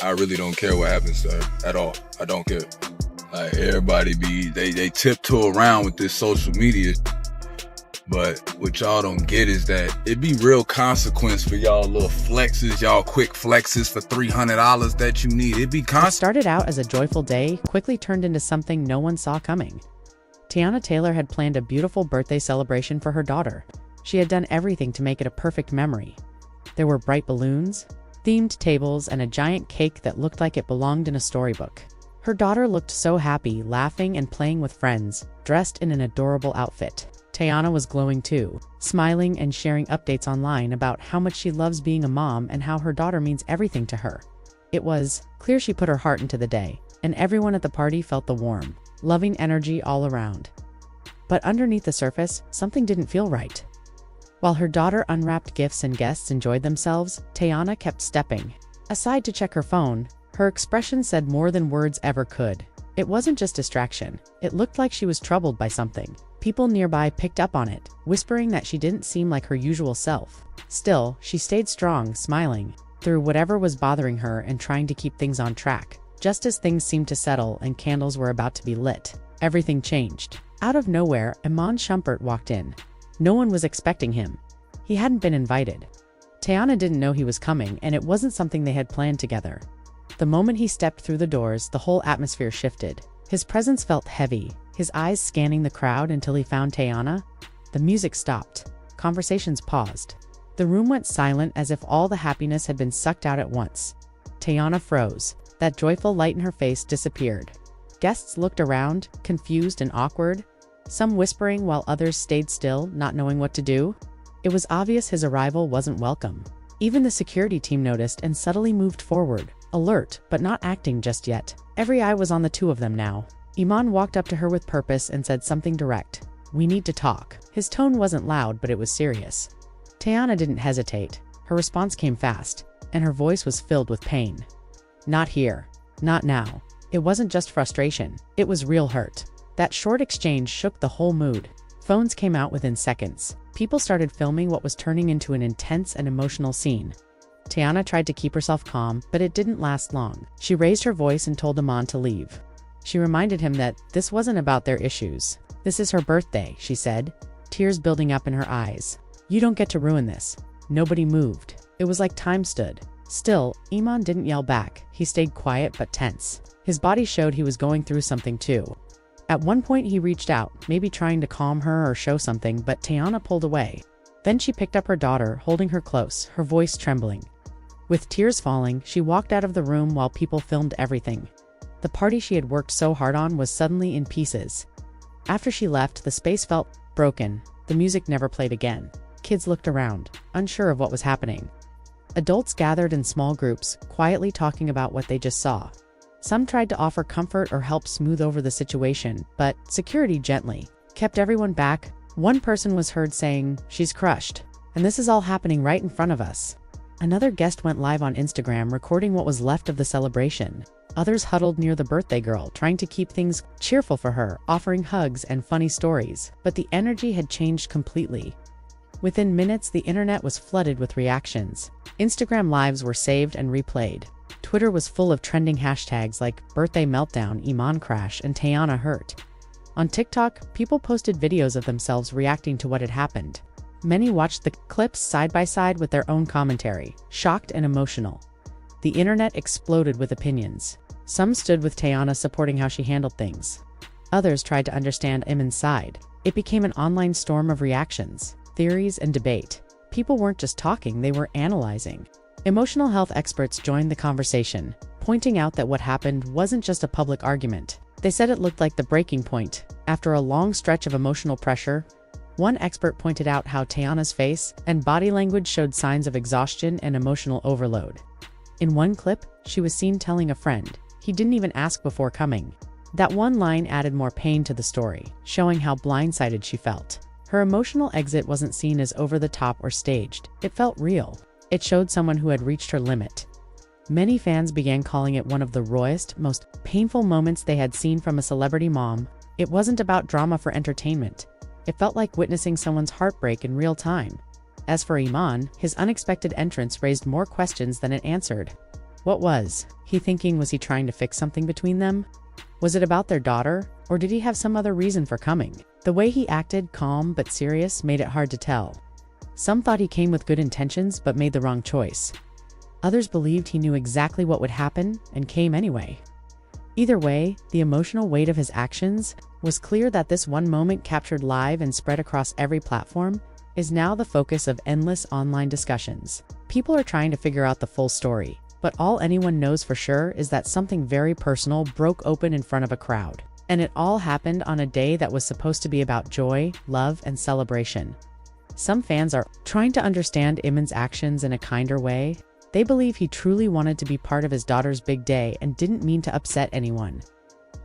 I really don't care what happens, sir, at all. I don't care. Like, everybody they tiptoe around with this social media. But what y'all don't get is that it be real consequence for y'all little flexes, y'all quick flexes for $300 that you need. It be What started out as a joyful day quickly turned into something no one saw coming. Teyana Taylor had planned a beautiful birthday celebration for her daughter. She had done everything to make it a perfect memory. There were bright balloons, themed tables, and a giant cake that looked like it belonged in a storybook. Her daughter looked so happy, laughing and playing with friends, dressed in an adorable outfit. Teyana was glowing too, smiling and sharing updates online about how much she loves being a mom and how her daughter means everything to her. It was clear she put her heart into the day, and everyone at the party felt the warm, loving energy all around. But underneath the surface, something didn't feel right. While her daughter unwrapped gifts and guests enjoyed themselves, Teyana kept stepping aside to check her phone. Her expression said more than words ever could. It wasn't just distraction. It looked like she was troubled by something. People nearby picked up on it, whispering that she didn't seem like her usual self. Still, she stayed strong, smiling through whatever was bothering her and trying to keep things on track. Just as things seemed to settle and candles were about to be lit, everything changed. Out of nowhere, Iman Shumpert walked in. No one was expecting him. He hadn't been invited. Teyana didn't know he was coming, and it wasn't something they had planned together. The moment he stepped through the doors, the whole atmosphere shifted. His presence felt heavy, his eyes scanning the crowd until he found Teyana. The music stopped. Conversations paused. The room went silent as if all the happiness had been sucked out at once. Teyana froze. That joyful light in her face disappeared. Guests looked around, confused and awkward, some whispering while others stayed still, not knowing what to do. It was obvious his arrival wasn't welcome. Even the security team noticed and subtly moved forward, alert, but not acting just yet. Every eye was on the two of them now. Iman walked up to her with purpose and said something direct. "We need to talk." His tone wasn't loud, but it was serious. Teyana didn't hesitate. Her response came fast, and her voice was filled with pain. "Not here. Not now." It wasn't just frustration. It was real hurt. That short exchange shook the whole mood. Phones came out within seconds. People started filming what was turning into an intense and emotional scene. Teyana tried to keep herself calm, but it didn't last long. She raised her voice and told Iman to leave. She reminded him that this wasn't about their issues. "This is her birthday," she said, tears building up in her eyes. "You don't get to ruin this." Nobody moved. It was like time stood still. Iman didn't yell back. He stayed quiet but tense. His body showed he was going through something too. At one point he reached out, maybe trying to calm her or show something, but Teyana pulled away. Then she picked up her daughter, holding her close, her voice trembling. With tears falling, she walked out of the room while people filmed everything. The party she had worked so hard on was suddenly in pieces. After she left, the space felt broken. The music never played again. Kids looked around, unsure of what was happening. Adults gathered in small groups, quietly talking about what they just saw. Some tried to offer comfort or help smooth over the situation, but security gently kept everyone back. One person was heard saying, "She's crushed, and this is all happening right in front of us." Another guest went live on Instagram, recording what was left of the celebration. Others huddled near the birthday girl, trying to keep things cheerful for her, offering hugs and funny stories. But the energy had changed completely. Within minutes, the internet was flooded with reactions. Instagram lives were saved and replayed. Twitter was full of trending hashtags like birthday meltdown, Iman crash, and Teyana hurt. On TikTok, people posted videos of themselves reacting to what had happened. Many watched the clips side by side with their own commentary, shocked and emotional. The internet exploded with opinions. Some stood with Teyana, supporting how she handled things. Others tried to understand Iman's side. It became an online storm of reactions, theories, and debate. People weren't just talking, they were analyzing. Emotional health experts joined the conversation, pointing out that what happened wasn't just a public argument. They said it looked like the breaking point. After a long stretch of emotional pressure, one expert pointed out how Teyana's face and body language showed signs of exhaustion and emotional overload. In one clip, she was seen telling a friend, "He didn't even ask before coming." That one line added more pain to the story, showing how blindsided she felt. Her emotional exit wasn't seen as over the top or staged. It felt real. It showed someone who had reached her limit. Many fans began calling it one of the rawest, most painful moments they had seen from a celebrity mom. It wasn't about drama for entertainment. It felt like witnessing someone's heartbreak in real time. As for Iman, his unexpected entrance raised more questions than it answered. What was he thinking? Was he trying to fix something between them? Was it about their daughter, or did he have some other reason for coming? The way he acted, calm but serious, made it hard to tell. Some thought he came with good intentions but made the wrong choice. Others believed he knew exactly what would happen and came anyway. Either way, the emotional weight of his actions was clear. That this one moment, captured live and spread across every platform, is now the focus of endless online discussions. People are trying to figure out the full story, but all anyone knows for sure is that something very personal broke open in front of a crowd. And it all happened on a day that was supposed to be about joy, love, and celebration. Some fans are trying to understand Iman's actions in a kinder way. They believe he truly wanted to be part of his daughter's big day and didn't mean to upset anyone.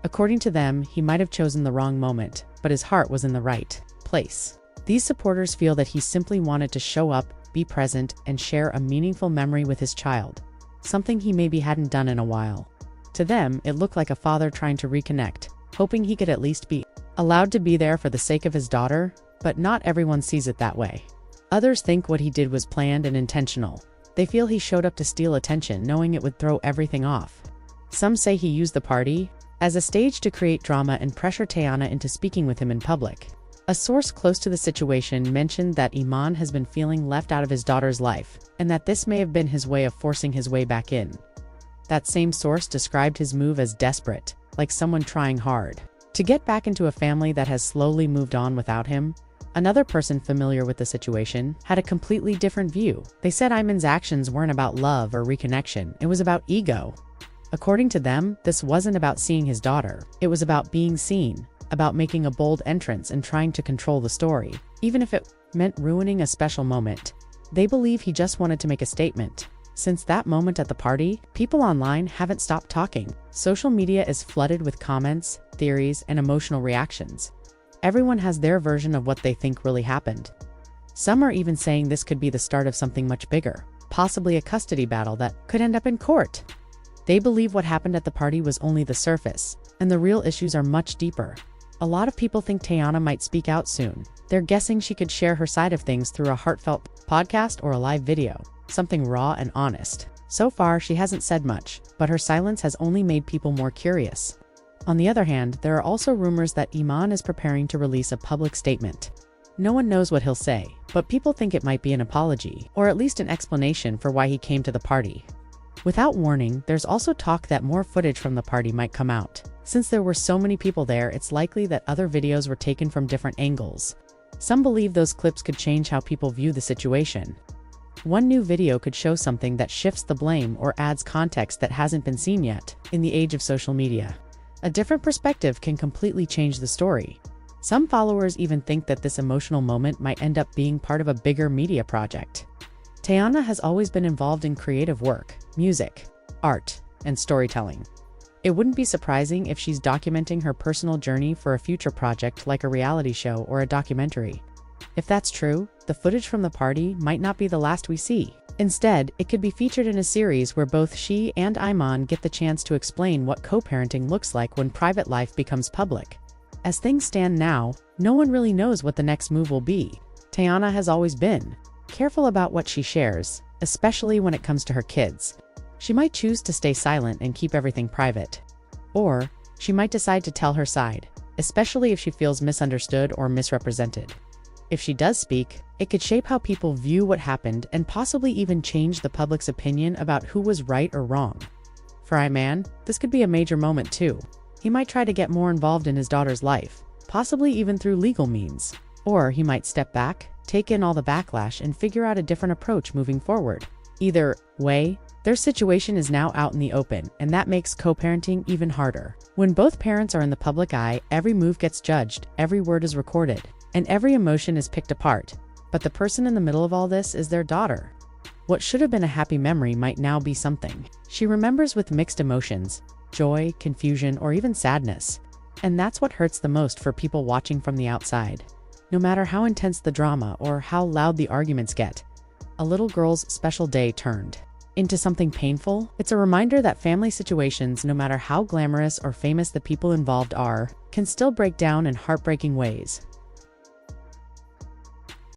According to them, he might have chosen the wrong moment, but his heart was in the right place. These supporters feel that he simply wanted to show up, be present, and share a meaningful memory with his child, something he maybe hadn't done in a while. To them, it looked like a father trying to reconnect, hoping he could at least be allowed to be there for the sake of his daughter, but not everyone sees it that way. Others think what he did was planned and intentional. They feel he showed up to steal attention, knowing it would throw everything off. Some say he used the party as a stage to create drama and pressure Teyana into speaking with him in public. A source close to the situation mentioned that Iman has been feeling left out of his daughter's life, and that this may have been his way of forcing his way back in. That same source described his move as desperate, like someone trying hard to get back into a family that has slowly moved on without him. Another person familiar with the situation had a completely different view. They said Iman's actions weren't about love or reconnection, it was about ego. According to them, this wasn't about seeing his daughter, it was about being seen, about making a bold entrance and trying to control the story, even if it meant ruining a special moment. They believe he just wanted to make a statement. Since that moment at the party, people online haven't stopped talking. Social media is flooded with comments, theories, and emotional reactions. Everyone has their version of what they think really happened. Some are even saying this could be the start of something much bigger, possibly a custody battle that could end up in court. They believe what happened at the party was only the surface, and the real issues are much deeper. A lot of people think Teyana might speak out soon. They're guessing she could share her side of things through a heartfelt podcast or a live video, something raw and honest. So far, she hasn't said much, but her silence has only made people more curious. On the other hand, there are also rumors that Iman is preparing to release a public statement. No one knows what he'll say, but people think it might be an apology, or at least an explanation for why he came to the party. Without warning, there's also talk that more footage from the party might come out. Since there were so many people there, it's likely that other videos were taken from different angles. Some believe those clips could change how people view the situation. One new video could show something that shifts the blame or adds context that hasn't been seen yet. In the age of social media, a different perspective can completely change the story. Some followers even think that this emotional moment might end up being part of a bigger media project. Teyana has always been involved in creative work, music, art, and storytelling. It wouldn't be surprising if she's documenting her personal journey for a future project like a reality show or a documentary. If that's true, the footage from the party might not be the last we see. Instead, it could be featured in a series where both she and Iman get the chance to explain what co-parenting looks like when private life becomes public. As things stand now, no one really knows what the next move will be. Teyana has always been careful about what she shares, especially when it comes to her kids. She might choose to stay silent and keep everything private. Or, she might decide to tell her side, especially if she feels misunderstood or misrepresented. If she does speak, it could shape how people view what happened and possibly even change the public's opinion about who was right or wrong. For Iman, this could be a major moment too. He might try to get more involved in his daughter's life, possibly even through legal means. Or he might step back, take in all the backlash, and figure out a different approach moving forward. Either way, their situation is now out in the open, and that makes co-parenting even harder. When both parents are in the public eye, every move gets judged, every word is recorded, and every emotion is picked apart. But the person in the middle of all this is their daughter. What should have been a happy memory might now be something she remembers with mixed emotions, joy, confusion, or even sadness. And that's what hurts the most for people watching from the outside. No matter how intense the drama or how loud the arguments get, a little girl's special day turned into something painful. It's a reminder that family situations, no matter how glamorous or famous the people involved are, can still break down in heartbreaking ways.